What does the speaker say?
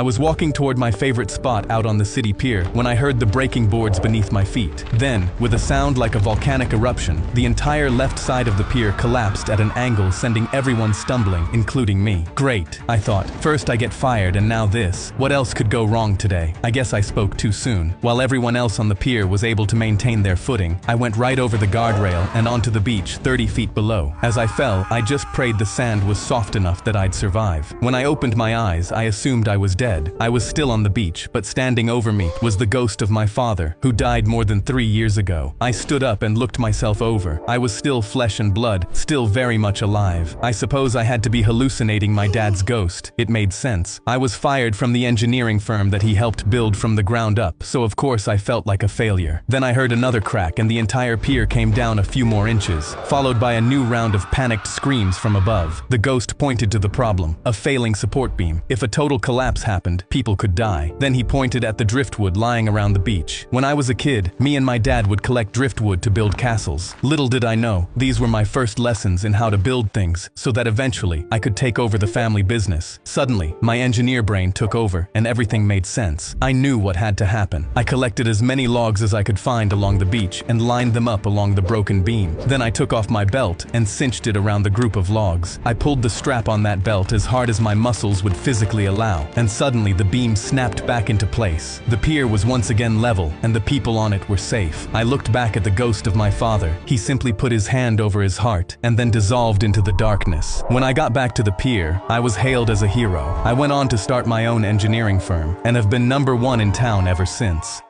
I was walking toward my favorite spot out on the city pier when I heard the breaking boards beneath my feet. Then, with a sound like a volcanic eruption, the entire left side of the pier collapsed at an angle, sending everyone stumbling, including me. Great, I thought. First I get fired and now this. What else could go wrong today? I guess I spoke too soon. While everyone else on the pier was able to maintain their footing, I went right over the guardrail and onto the beach 30 feet below. As I fell, I just prayed the sand was soft enough that I'd survive. When I opened my eyes, I assumed I was dead. I was still on the beach, but standing over me was the ghost of my father, who died more than 3 years ago. I stood up and looked myself over. I was still flesh and blood, still very much alive. I suppose I had to be hallucinating my dad's ghost. It made sense. I was fired from the engineering firm that he helped build from the ground up, so of course I felt like a failure. Then I heard another crack and the entire pier came down a few more inches, followed by a new round of panicked screams from above. The ghost pointed to the problem, a failing support beam. If a total collapse happened, people could die. Then he pointed at the driftwood lying around the beach. When I was a kid, me and my dad would collect driftwood to build castles. Little did I know, these were my first lessons in how to build things, so that eventually I could take over the family business. Suddenly, my engineer brain took over, and everything made sense. I knew what had to happen. I collected as many logs as I could find along the beach and lined them up along the broken beam. Then I took off my belt and cinched it around the group of logs. I pulled the strap on that belt as hard as my muscles would physically allow, and suddenly the beam snapped back into place. The pier was once again level, and the people on it were safe. I looked back at the ghost of my father. He simply put his hand over his heart, and then dissolved into the darkness. When I got back to the pier, I was hailed as a hero. I went on to start my own engineering firm, and have been #1 in town ever since.